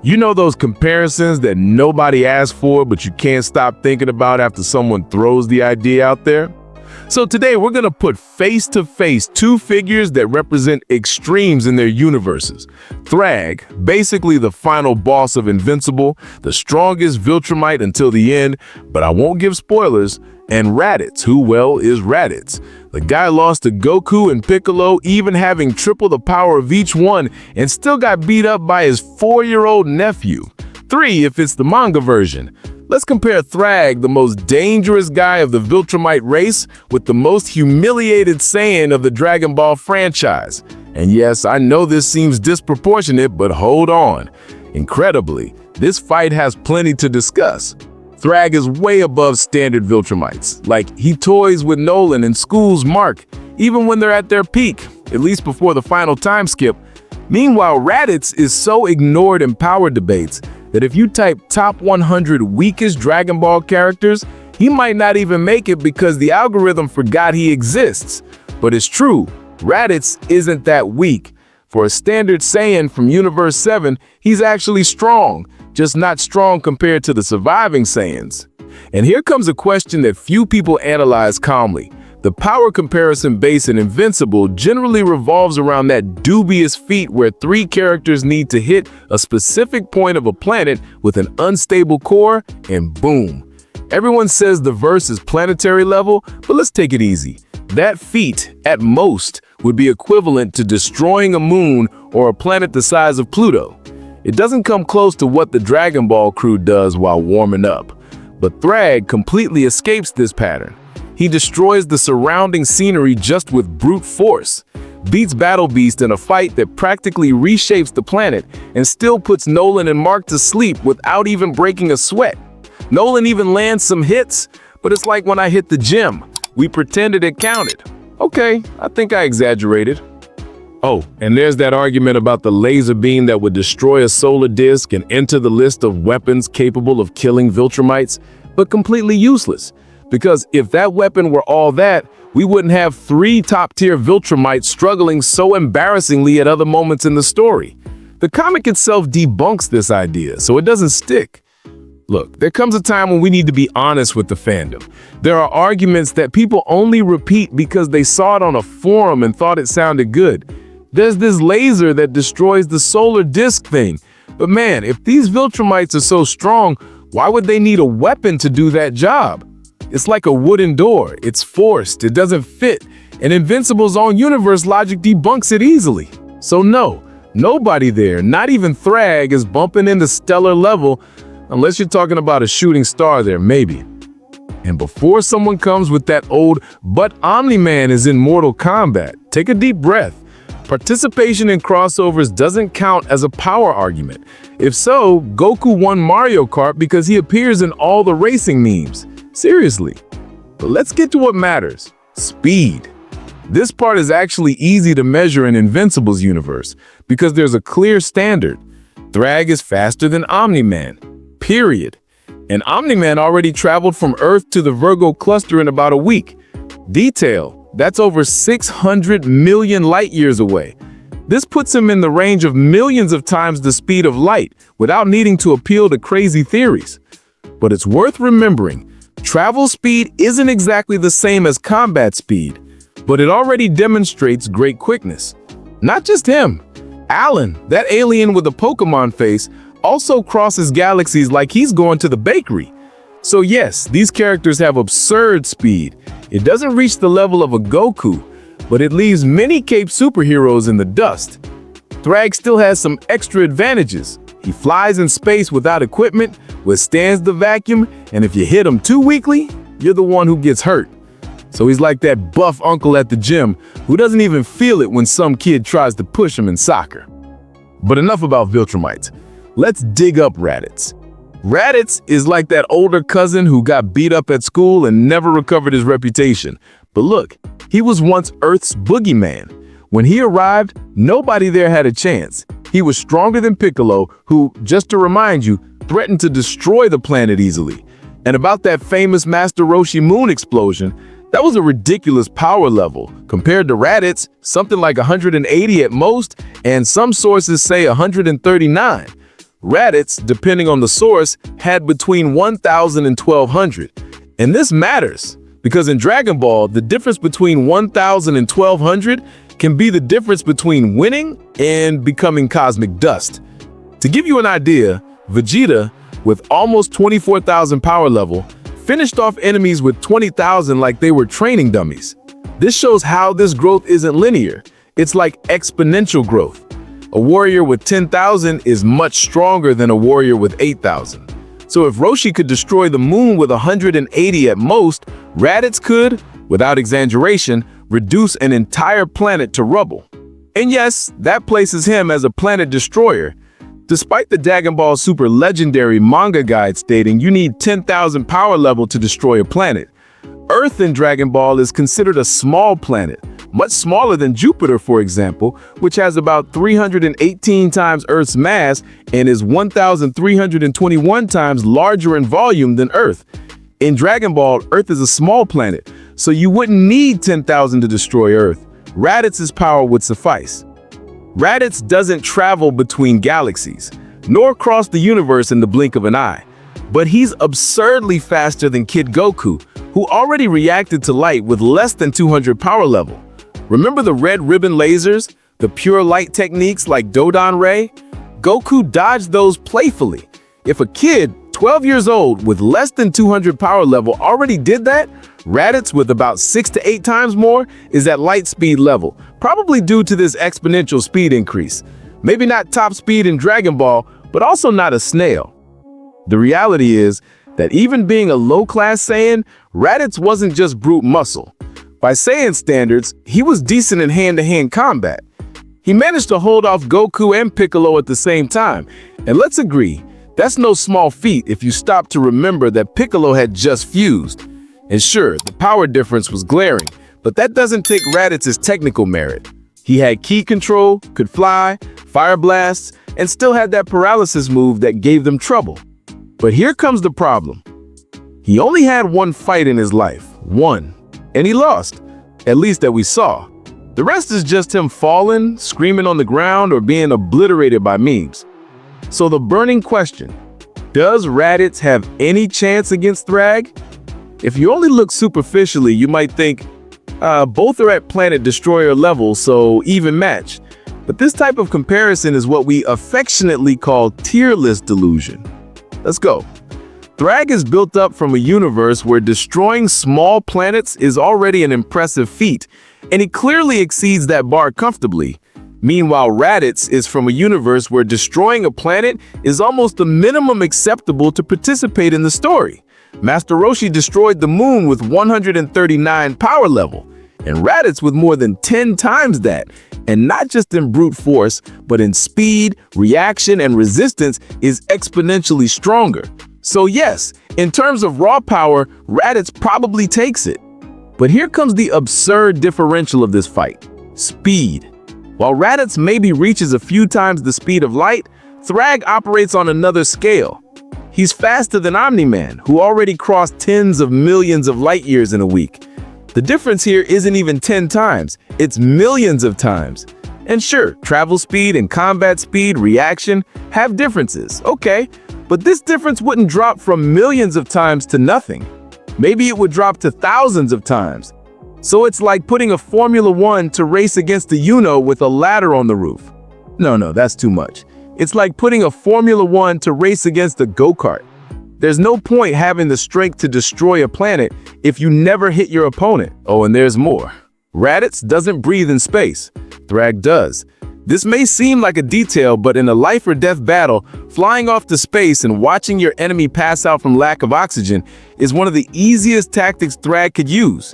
You know those comparisons that nobody asked for, but you can't stop thinking about after someone throws the idea out there? So today we're going to put face to face two figures that represent extremes in their universes. Thragg, basically the final boss of Invincible, the strongest Viltrumite until the end, but I won't give spoilers, and Raditz, who, well, is Raditz. The guy lost to Goku and Piccolo, even having triple the power of each one, and still got beat up by his 4-year-old nephew. 3 if it's the manga version. Let's compare Thragg, the most dangerous guy of the Viltrumite race, with the most humiliated Saiyan of the Dragon Ball franchise. And yes, I know this seems disproportionate, but hold on. Incredibly, this fight has plenty to discuss. Thragg is way above standard Viltrumites. Like, he toys with Nolan and schools Mark, even when they're at their peak, at least before the final time skip. Meanwhile, Raditz is so ignored in power debates that if you type top 100 weakest Dragon Ball characters, he might not even make it because the algorithm forgot he exists. But it's true, Raditz isn't that weak. For a standard Saiyan from Universe 7, he's actually strong, just not strong compared to the surviving Saiyans. And here comes a question that few people analyze calmly. The power comparison base in Invincible generally revolves around that dubious feat where 3 characters need to hit a specific point of a planet with an unstable core, and boom. Everyone says the verse is planetary level, but let's take it easy. That feat, at most, would be equivalent to destroying a moon or a planet the size of Pluto. It doesn't come close to what the Dragon Ball crew does while warming up. But Thragg completely escapes this pattern. He destroys the surrounding scenery just with brute force, beats Battle Beast in a fight that practically reshapes the planet, and still puts Nolan and Mark to sleep without even breaking a sweat. Nolan even lands some hits, but it's like when I hit the gym. We pretended it counted. Okay, I think I exaggerated. Oh, and there's that argument about the laser beam that would destroy a solar disk and enter the list of weapons capable of killing Viltrumites, but completely useless. Because if that weapon were all that, we wouldn't have 3 top-tier Viltrumites struggling so embarrassingly at other moments in the story. The comic itself debunks this idea, so it doesn't stick. Look, there comes a time when we need to be honest with the fandom. There are arguments that people only repeat because they saw it on a forum and thought it sounded good. There's this laser that destroys the solar disk thing. But man, if these Viltrumites are so strong, why would they need a weapon to do that job? It's like a wooden door. It's forced. It doesn't fit. And Invincible's own universe logic debunks it easily. So no, nobody there, not even Thragg, is bumping into stellar level, unless you're talking about a shooting star there, maybe. And before someone comes with that old, but Omni-Man is in Mortal Kombat, take a deep breath. Participation in crossovers doesn't count as a power argument. If so, Goku won Mario Kart because he appears in all the racing memes. Seriously. But let's get to what matters. Speed. This part is actually easy to measure in Invincible's universe because there's a clear standard. Thragg is faster than Omni-Man. Period. And Omni-Man already traveled from Earth to the Virgo cluster in about a week. Detail. That's over 600 million light years away. This puts him in the range of millions of times the speed of light without needing to appeal to crazy theories. But it's worth remembering, travel speed isn't exactly the same as combat speed, but it already demonstrates great quickness. Not just him. Alan, that alien with the Pokemon face, also crosses galaxies like he's going to the bakery. So yes, these characters have absurd speed. It doesn't reach the level of a Goku, but it leaves many Cape superheroes in the dust. Thragg still has some extra advantages. He flies in space without equipment, withstands the vacuum, and if you hit him too weakly, you're the one who gets hurt. So he's like that buff uncle at the gym who doesn't even feel it when some kid tries to push him in soccer. But enough about Viltrumites. Let's dig up Raditz. Raditz is like that older cousin who got beat up at school and never recovered his reputation. But look, he was once Earth's boogeyman. When he arrived, nobody there had a chance. He was stronger than Piccolo, who, just to remind you, threatened to destroy the planet easily. And about that famous Master Roshi moon explosion, that was a ridiculous power level. Compared to Raditz, something like 180 at most, and some sources say 139. Raditz, depending on the source, had between 1,000 and 1,200. And this matters, because in Dragon Ball, the difference between 1,000 and 1,200 can be the difference between winning and becoming cosmic dust. To give you an idea, Vegeta, with almost 24,000 power level, finished off enemies with 20,000 like they were training dummies. This shows how this growth isn't linear. It's like exponential growth. A warrior with 10,000 is much stronger than a warrior with 8,000. So if Roshi could destroy the moon with 180 at most, Raditz could, without exaggeration, reduce an entire planet to rubble. And yes, that places him as a planet destroyer. Despite the Dragon Ball Super legendary manga guide stating you need 10,000 power level to destroy a planet, Earth in Dragon Ball is considered a small planet, much smaller than Jupiter, for example, which has about 318 times Earth's mass and is 1,321 times larger in volume than Earth. In Dragon Ball, Earth is a small planet, so you wouldn't need 10,000 to destroy Earth. Raditz's power would suffice. Raditz doesn't travel between galaxies, nor cross the universe in the blink of an eye. But he's absurdly faster than Kid Goku, who already reacted to light with less than 200 power level. Remember the red ribbon lasers, the pure light techniques like Dodon Ray? Goku dodged those playfully. If a kid 12 years old with less than 200 power level already did that, Raditz with about 6 to 8 times more is at light speed level, probably due to this exponential speed increase. Maybe not top speed in Dragon Ball, but also not a snail. The reality is that even being a low-class Saiyan, Raditz wasn't just brute muscle. By Saiyan standards, he was decent in hand-to-hand combat. He managed to hold off Goku and Piccolo at the same time, and let's agree, that's no small feat if you stop to remember that Piccolo had just fused. And sure, the power difference was glaring, but that doesn't take Raditz's technical merit. He had ki control, could fly, fire blasts, and still had that paralysis move that gave them trouble. But here comes the problem. He only had one fight in his life, one, and he lost, at least that we saw. The rest is just him falling, screaming on the ground, or being obliterated by memes. So the burning question, does Raditz have any chance against Thragg? If you only look superficially, you might think, both are at planet destroyer level, so even match. But this type of comparison is what we affectionately call tier list delusion. Let's go. Thragg is built up from a universe where destroying small planets is already an impressive feat, and he clearly exceeds that bar comfortably. Meanwhile, Raditz is from a universe where destroying a planet is almost the minimum acceptable to participate in the story. Master Roshi destroyed the moon with 139 power level, and Raditz with more than 10 times that. And not just in brute force, but in speed, reaction, and resistance is exponentially stronger. So yes, in terms of raw power, Raditz probably takes it. But here comes the absurd differential of this fight: speed. While Raditz maybe reaches a few times the speed of light, Thragg operates on another scale. He's faster than Omni-Man, who already crossed tens of millions of light years in a week. The difference here isn't even 10 times, it's millions of times. And sure, travel speed and combat speed, reaction, have differences, okay, but this difference wouldn't drop from millions of times to nothing. Maybe it would drop to thousands of times. So it's like putting a Formula One to race against the Uno with a ladder on the roof. No, that's too much. It's like putting a Formula One to race against a go-kart. There's no point having the strength to destroy a planet if you never hit your opponent. Oh, and there's more. Raditz doesn't breathe in space. Thragg does. This may seem like a detail, but in a life or death battle, flying off to space and watching your enemy pass out from lack of oxygen is one of the easiest tactics Thragg could use.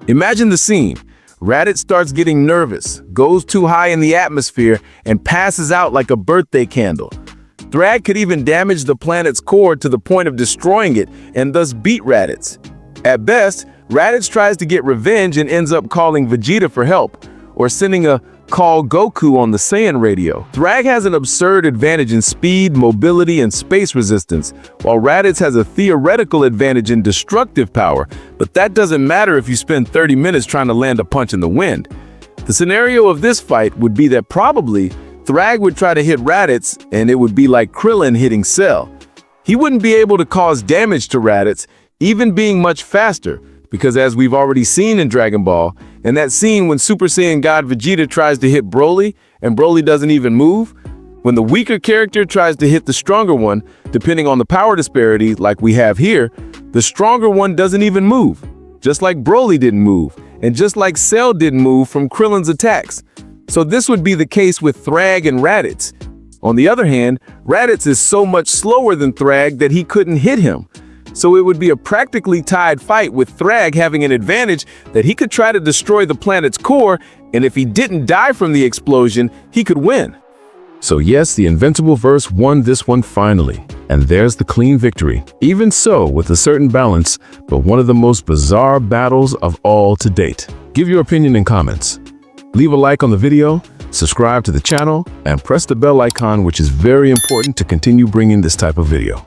Imagine the scene. Raditz starts getting nervous, goes too high in the atmosphere, and passes out like a birthday candle. Thragg could even damage the planet's core to the point of destroying it and thus beat Raditz. At best, Raditz tries to get revenge and ends up calling Vegeta for help, or sending a "Call Goku" on the Saiyan radio. Thragg has an absurd advantage in speed, mobility, and space resistance, while Raditz has a theoretical advantage in destructive power, but that doesn't matter if you spend 30 minutes trying to land a punch in the wind. The scenario of this fight would be that probably Thragg would try to hit Raditz, and it would be like Krillin hitting Cell. He wouldn't be able to cause damage to Raditz, even being much faster, because as we've already seen in Dragon Ball, in that scene when Super Saiyan God Vegeta tries to hit Broly, and Broly doesn't even move, when the weaker character tries to hit the stronger one, depending on the power disparity like we have here, the stronger one doesn't even move. Just like Broly didn't move, and just like Cell didn't move from Krillin's attacks. So this would be the case with Thragg and Raditz. On the other hand, Raditz is so much slower than Thragg that he couldn't hit him. So it would be a practically tied fight with Thragg having an advantage that he could try to destroy the planet's core, and if he didn't die from the explosion, he could win. So yes, the Invincible verse won this one finally, and there's the clean victory. Even so, with a certain balance, but one of the most bizarre battles of all to date. Give your opinion in comments. Leave a like on the video, subscribe to the channel, and press the bell icon, which is very important to continue bringing this type of video.